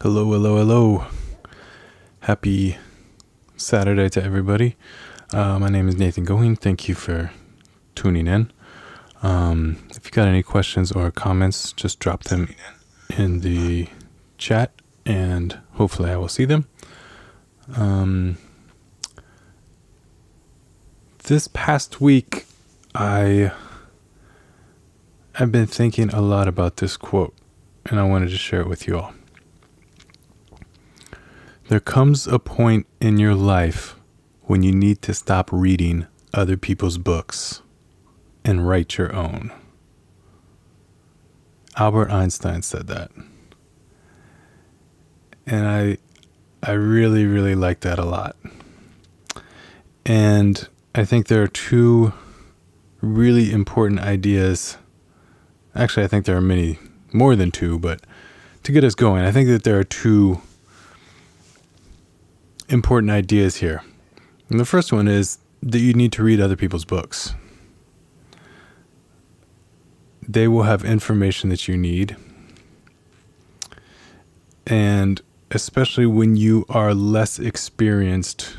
Hello, hello, hello. Happy Saturday to everybody. My name is Nathan Goheen. Thank you for tuning in. If you got any questions or comments, just drop them in the chat and hopefully I will see them. This past week, I've been thinking a lot about this quote, and I wanted to share it with you all. There comes a point in your life when you need to stop reading other people's books and write your own. Albert Einstein said that. And I really, really like that a lot. And I think there are two really important ideas. Actually, I think there are many more than two, but to get us going, I think that there are two important ideas here. And the first one is that you need to read other people's books. They will have information that you need. And especially when you are less experienced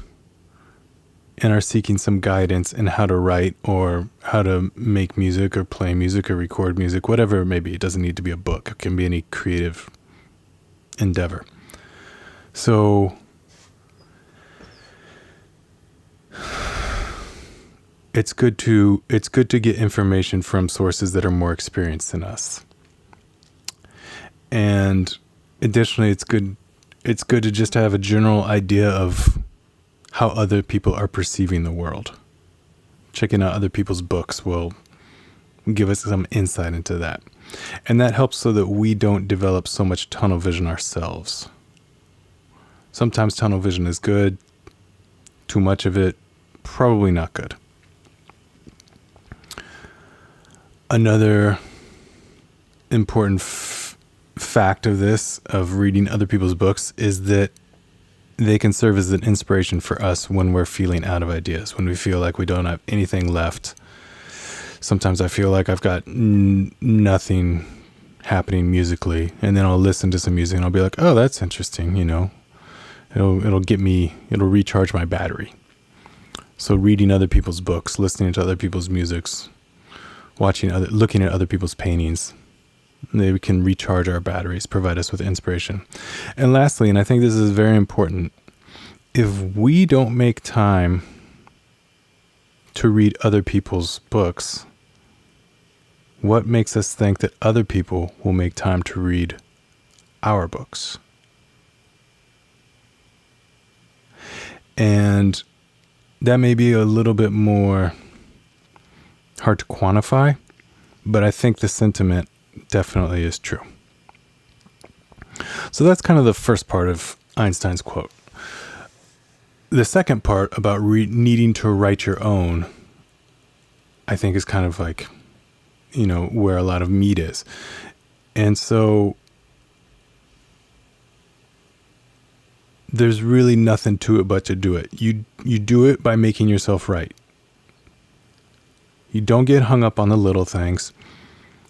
and are seeking some guidance in how to write or how to make music or play music or record music, whatever it may be. It doesn't need to be a book. It can be any creative endeavor. So it's good to get information from sources that are more experienced than us. And additionally, it's good to just have a general idea of how other people are perceiving the world. Checking out other people's books will give us some insight into that. And that helps so that we don't develop so much tunnel vision ourselves. Sometimes tunnel vision is good. Too much of it, probably not good. Another important fact of this, of reading other people's books, is that they can serve as an inspiration for us when we're feeling out of ideas, when we feel like we don't have anything left. Sometimes I feel like I've got nothing happening musically, and then I'll listen to some music and I'll be like, oh, that's interesting, it'll recharge my battery. So reading other people's books, listening to other people's musics, looking at other people's paintings, they can recharge our batteries, provide us with inspiration. And lastly, and I think this is very important, if we don't make time to read other people's books, what makes us think that other people will make time to read our books? And that may be a little bit more hard to quantify, but I think the sentiment definitely is true. So that's kind of the first part of Einstein's quote. The second part about needing to write your own, I think is kind of like, where a lot of meat is. And so there's really nothing to it but to do it. You do it by making yourself right. You don't get hung up on the little things.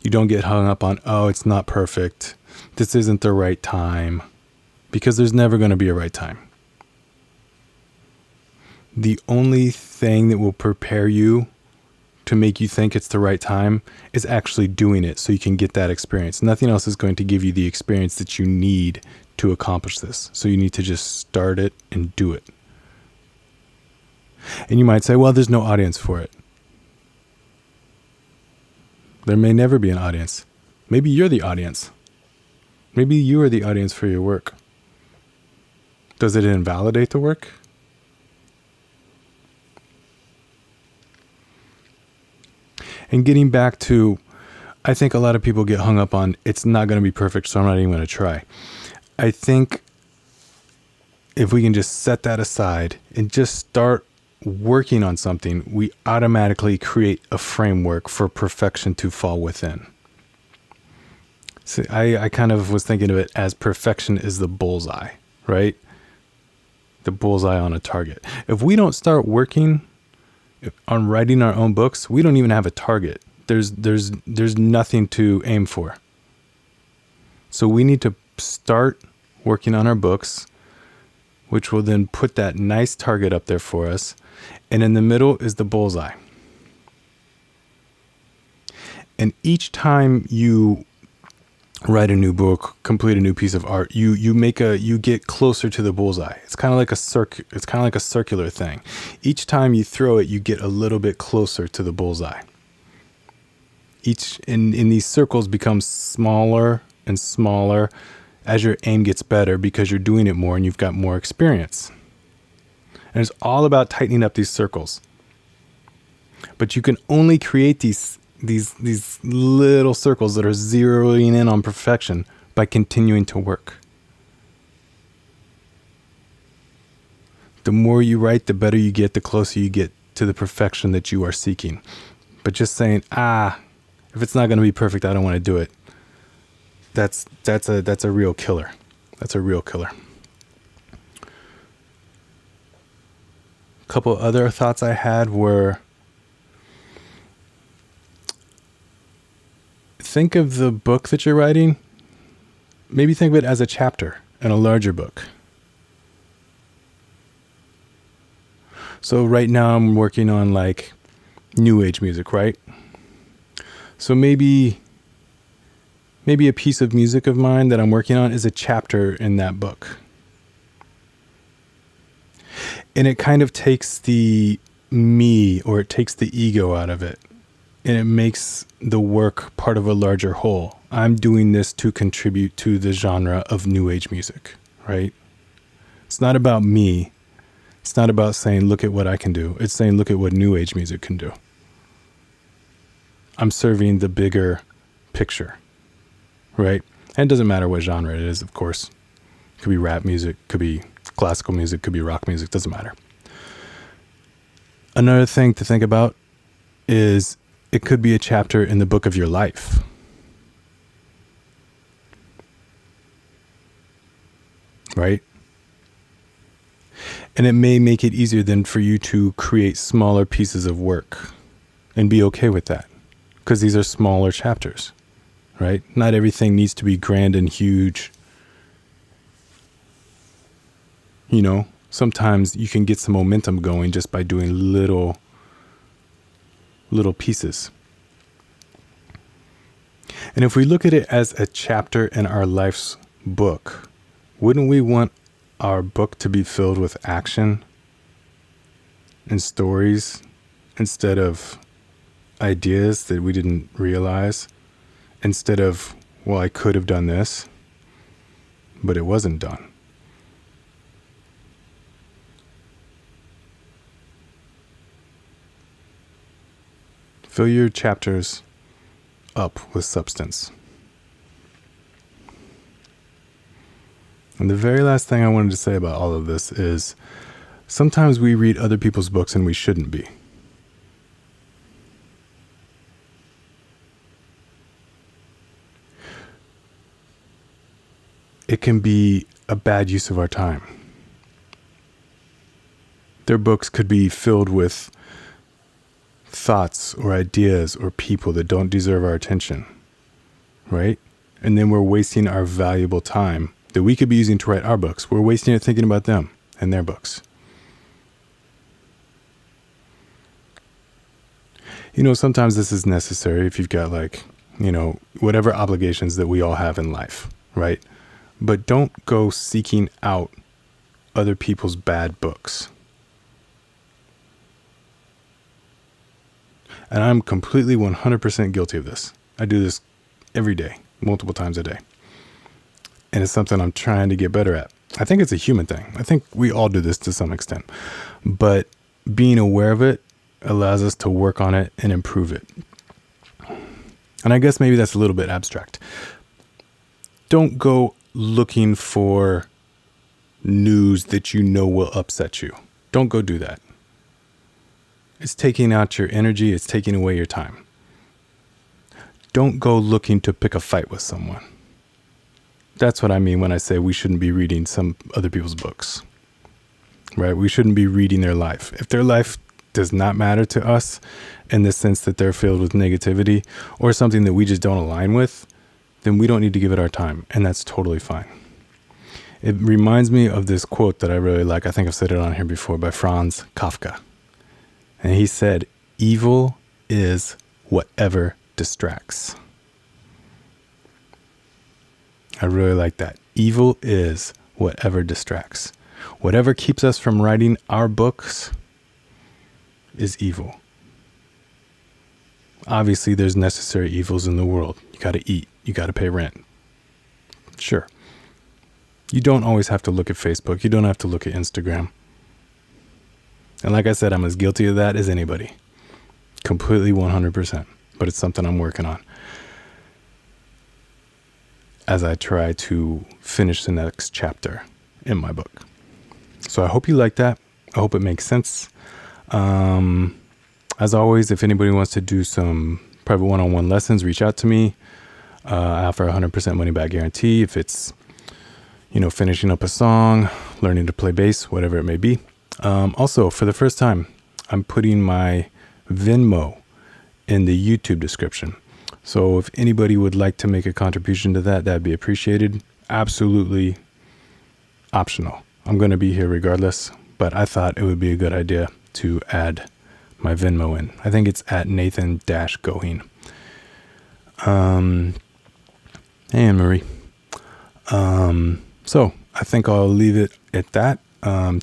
You don't get hung up on, oh, it's not perfect. This isn't the right time. Because there's never going to be a right time. The only thing that will prepare you to make you think it's the right time is actually doing it so you can get that experience. Nothing else is going to give you the experience that you need to accomplish this. So you need to just start it and do it. And you might say, well, there's no audience for it. There may never be an audience. Maybe you're the audience. Maybe you are the audience for your work. Does it invalidate the work? And getting back to, I think a lot of people get hung up on, it's not going to be perfect, so I'm not even going to try. I think if we can just set that aside and just start working on something, we automatically create a framework for perfection to fall within. So I kind of was thinking of it as perfection is the bullseye, right? The bullseye on a target. If we don't start working on writing our own books, we don't even have a target. There's nothing to aim for. So we need to start working on our books, which will then put that nice target up there for us. And in the middle is the bullseye. And each time you write a new book, complete a new piece of art, you get closer to the bullseye. It's kind of like a circular thing. Each time you throw it, you get a little bit closer to the bullseye. In these circles becomes smaller and smaller as your aim gets better because you're doing it more and you've got more experience. And it's all about tightening up these circles. But you can only create these little circles that are zeroing in on perfection by continuing to work. The more you write, the better you get, the closer you get to the perfection that you are seeking. But just saying, if it's not going to be perfect, I don't want to do it. That's a real killer. That's a real killer. A couple other thoughts I had were, think of the book that you're writing. Maybe think of it as a chapter in a larger book. So right now I'm working on like new age music, right? So maybe a piece of music of mine that I'm working on is a chapter in that book. And it kind of takes the me, or it takes the ego out of it. And it makes the work part of a larger whole. I'm doing this to contribute to the genre of new age music, right? It's not about me. It's not about saying, look at what I can do. It's saying, look at what new age music can do. I'm serving the bigger picture, right? And it doesn't matter what genre it is, of course. It could be rap music, could be classical music, could be rock music, doesn't matter. Another thing to think about is it could be a chapter in the book of your life. Right? And it may make it easier then for you to create smaller pieces of work and be okay with that. Because these are smaller chapters, right? Not everything needs to be grand and huge. You know, sometimes you can get some momentum going just by doing little pieces. And if we look at it as a chapter in our life's book, wouldn't we want our book to be filled with action and stories instead of ideas that we didn't realize? Instead of, well, I could have done this, but it wasn't done. Fill your chapters up with substance. And the very last thing I wanted to say about all of this is sometimes we read other people's books and we shouldn't be. It can be a bad use of our time. Their books could be filled with thoughts or ideas or people that don't deserve our attention, right? And then we're wasting our valuable time that we could be using to write our books. We're wasting it thinking about them and their books. You know, sometimes this is necessary if you've got whatever obligations that we all have in life, right? But don't go seeking out other people's bad books. And I'm completely 100% guilty of this. I do this every day, multiple times a day. And it's something I'm trying to get better at. I think it's a human thing. I think we all do this to some extent. But being aware of it allows us to work on it and improve it. And I guess maybe that's a little bit abstract. Don't go looking for news that you know will upset you. Don't go do that. It's taking out your energy. It's taking away your time. Don't go looking to pick a fight with someone. That's what I mean when I say we shouldn't be reading some other people's books, right? We shouldn't be reading their life. If their life does not matter to us in the sense that they're filled with negativity or something that we just don't align with, then we don't need to give it our time. And that's totally fine. It reminds me of this quote that I really like. I think I've said it on here before, by Franz Kafka. And he said, "Evil is whatever distracts." I really like that. Evil is whatever distracts. Whatever keeps us from writing our books is evil. Obviously, there's necessary evils in the world. You got to eat. You got to pay rent. Sure. You don't always have to look at Facebook. You don't have to look at Instagram. And like I said, I'm as guilty of that as anybody. Completely 100%. But it's something I'm working on as I try to finish the next chapter in my book. So I hope you like that. I hope it makes sense. As always, if anybody wants to do some private one-on-one lessons, reach out to me. I offer 100% money back guarantee if it's, finishing up a song, learning to play bass, whatever it may be. Also, for the first time, I'm putting my Venmo in the YouTube description. So if anybody would like to make a contribution to that, that'd be appreciated. Absolutely optional. I'm going to be here regardless, but I thought it would be a good idea to add my Venmo in. I think it's at Nathan-Goheen. Hey, Anne-Marie. So I think I'll leave it at that.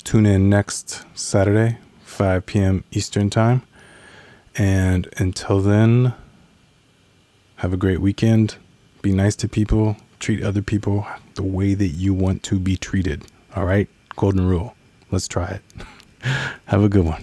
Tune in next Saturday, 5 p.m. Eastern time. And until then, have a great weekend. Be nice to people. Treat other people the way that you want to be treated. All right? Golden rule. Let's try it. Have a good one.